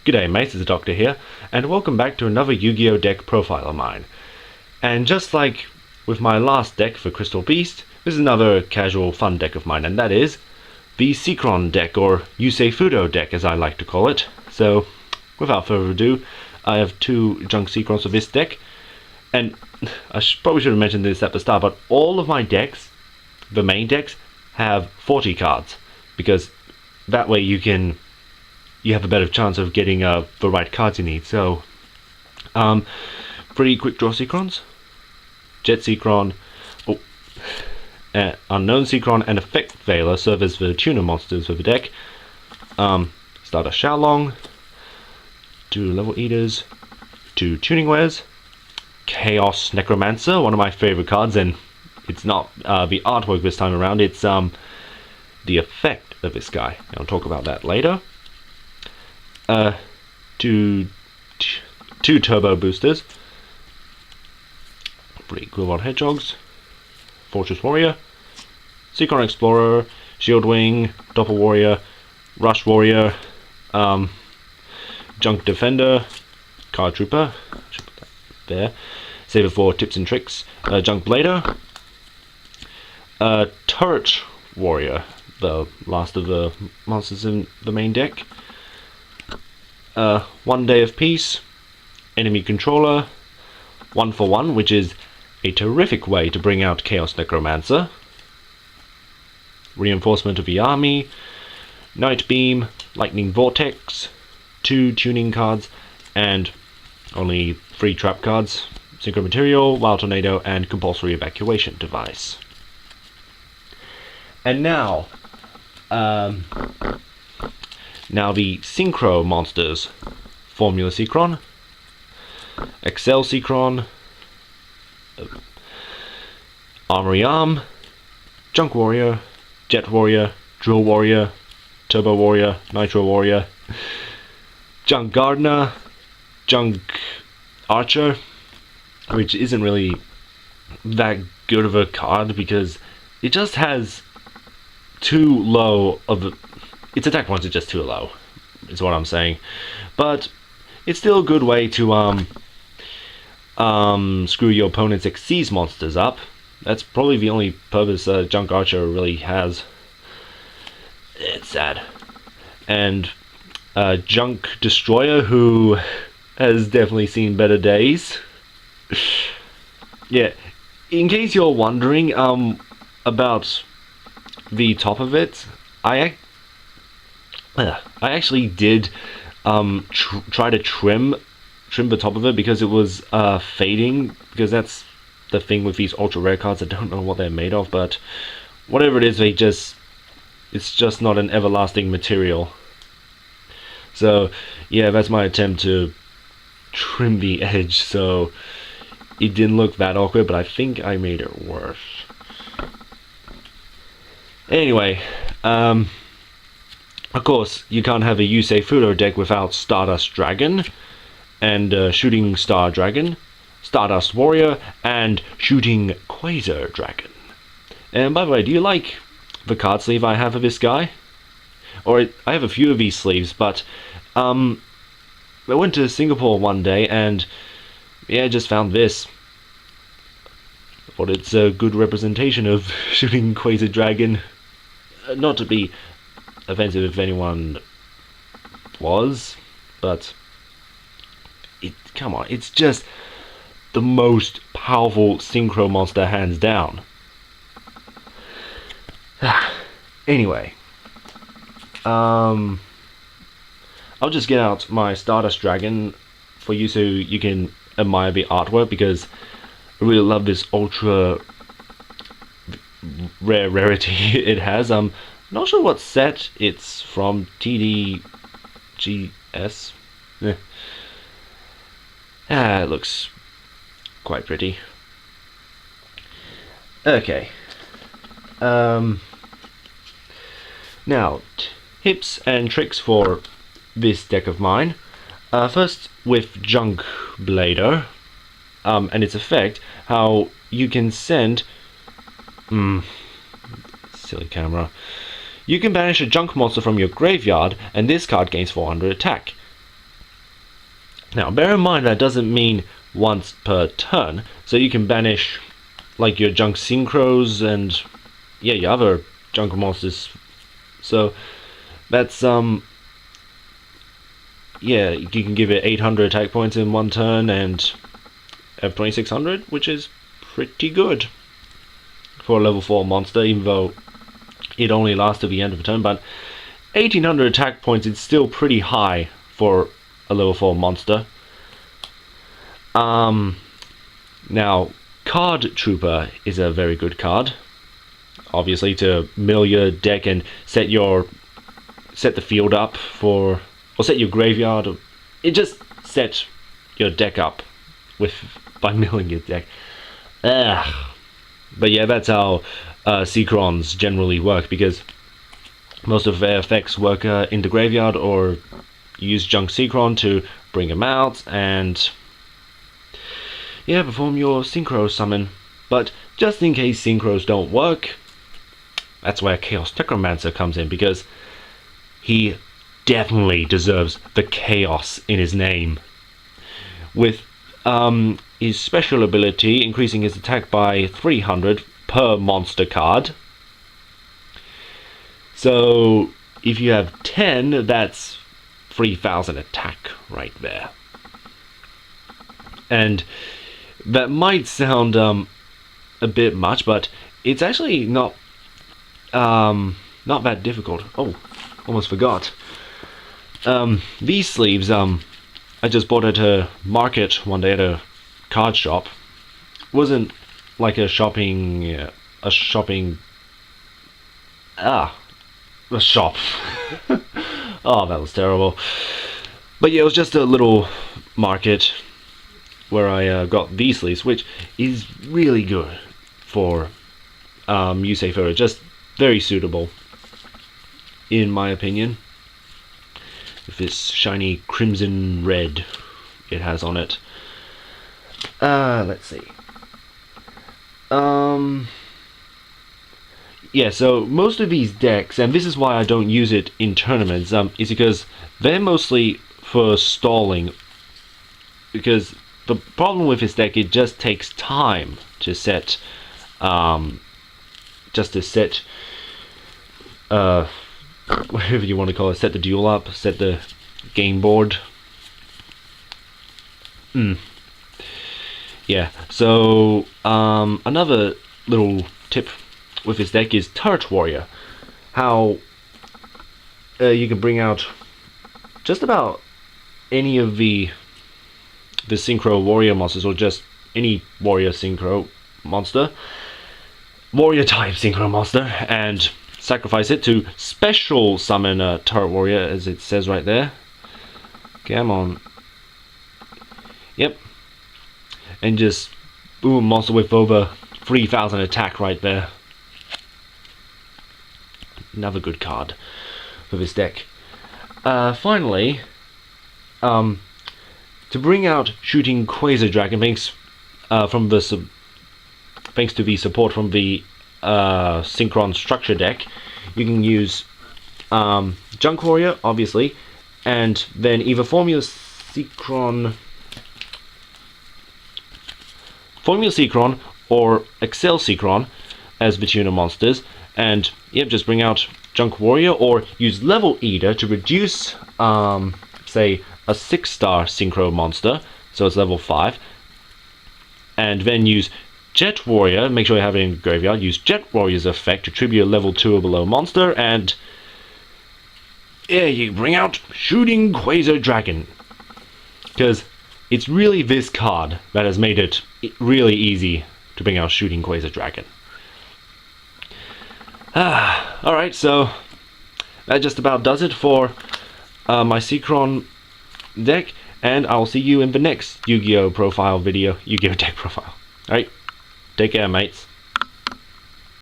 G'day mates, it's the Doctor here, and welcome back to another Yu-Gi-Oh! Deck profile of mine. And just like with my last deck for Crystal Beast, this is another casual fun deck of mine, and that is the Synchrons deck, or Yusei Fudo deck as I like to call it. So, without further ado, I have two junk Synchrons for this deck, and I probably should have mentioned this at the start, but all of my decks, the main decks, have 40 cards, because that way you have a better chance of getting the right cards you need. So, pretty quick draw Synchrons, Jet Synchron, Unknown Synchron, and Effect Veiler serve as the tuner monsters for the deck. Starter Xiaolong, 2 Level Eaters, 2 Tuning Wares, Chaos Necromancer, one of my favorite cards, and it's not the artwork this time around, it's the effect of this guy. I'll talk about that later. Two turbo boosters, 3 Quillbot Hedgehogs, Fortress Warrior, Synchron Explorer, Shield Wing, Doppel Warrior, Rush Warrior, Junk Defender, Card Trooper, should put that there, save it for tips and tricks, Junk Blader, Turret Warrior, the last of the monsters in the main deck, 1 Day of Peace, Enemy Controller, 1-for-1, which is a terrific way to bring out Chaos Necromancer, Reinforcement of the Army, Night Beam, Lightning Vortex, 2 tuning cards, and only 3 trap cards, Synchro Material, Wild Tornado, and Compulsory Evacuation Device. And now the Synchro monsters: Formula Synchron, Excel Synchron, Armory Arm, Junk Warrior, Jet Warrior, Drill Warrior, Turbo Warrior, Nitro Warrior, Junk Gardener, Junk Archer, which isn't really that good of a card because it just has too low of a... its attack points are just too low, is what I'm saying. But it's still a good way to screw your opponent's Xyz monsters up. That's probably the only purpose Junk Archer really has. It's sad. And Junk Destroyer, who has definitely seen better days. Yeah, in case you're wondering about the top of it, I actually did try to trim the top of it because it was fading, because that's the thing with these ultra rare cards. I don't know what they're made of, but whatever it is, it's just not an everlasting material. So yeah, that's my attempt to trim the edge so it didn't look that awkward, but I think I made it worse. Anyway, of course, you can't have a Yusei Fudo deck without Stardust Dragon, and Shooting Star Dragon, Stardust Warrior, and Shooting Quasar Dragon. And by the way, do you like the card sleeve I have of this guy? I have a few of these sleeves, but I went to Singapore one day and yeah, I just found this. I thought it's a good representation of Shooting Quasar Dragon. Not to be offensive if anyone was, but come on, it's just the most powerful Synchro monster hands down. Anyway, I'll just get out my Stardust Dragon for you so you can admire the artwork, because I really love this ultra rarity it has. Not sure what set it's from, TDGS. It looks quite pretty. Okay. Now, tips and tricks for this deck of mine. First, with Junk Blader and its effect, how you can send... silly camera. You can banish a junk monster from your graveyard, and this card gains 400 attack. Now, bear in mind that doesn't mean once per turn, so you can banish like your junk synchros and yeah, your other junk monsters. So that's yeah, you can give it 800 attack points in one turn and have 2600, which is pretty good for a level 4 monster, even though it only lasts to the end of the turn. But 1800 attack points is still pretty high for a level 4 monster. Now, Card Trooper is a very good card, obviously, to mill your deck and set the field up for, or set your graveyard. It just set your deck up by milling your deck. But yeah, that's how Synchrons generally work, because most of their effects work in the graveyard, or use Junk Synchron to bring them out and yeah, perform your Synchro summon. But just in case Synchros don't work, that's where Chaos Necromancer comes in, because he definitely deserves the chaos in his name. With his special ability increasing his attack by 300 per monster card. So if you have 10, that's 3000 attack right there. And that might sound a bit much, but it's actually not that difficult. Oh, almost forgot. These sleeves, I just bought at a market one day at a card shop. Wasn't like a shop. Oh, that was terrible. But yeah, it was just a little market where I got these sleeves, which is really good for Yusei photo. Just very suitable, in my opinion. With this shiny crimson red it has on it. Let's see. Yeah, so most of these decks, and this is why I don't use it in tournaments, is because they're mostly for stalling. Because the problem with this deck, it just takes time to set, whatever you want to call it, set the duel up, set the game board. Yeah, so another little tip with this deck is Turret Warrior. How you can bring out just about any of the Synchro Warrior monsters, or just any Warrior Synchro monster, Warrior type Synchro monster, and sacrifice it to special summon a Turret Warrior, as it says right there. Come on. Yep. And just boom, monster with over 3000 attack right there. Another good card for this deck. Finally, to bring out Shooting Quasar Dragon, thanks to the support from the Synchron structure deck, you can use Junk Warrior, obviously, and then either Formula Synchron or Excel Synchron as the tuner monsters, and yep, just bring out Junk Warrior, or use Level Eater to reduce, say, a 6-star Synchro monster, so it's level 5, and then use Jet Warrior, make sure you have it in graveyard, use Jet Warrior's effect to tribute a level 2 or below monster, and yeah, you bring out Shooting Quasar Dragon. Because it's really this card that has made it really easy to bring out Shooting Quasar Dragon. Alright, so that just about does it for my Synchron deck, and I'll see you in the next Yu-Gi-Oh! Profile video, Yu-Gi-Oh! Deck profile. Alright, take care, mates.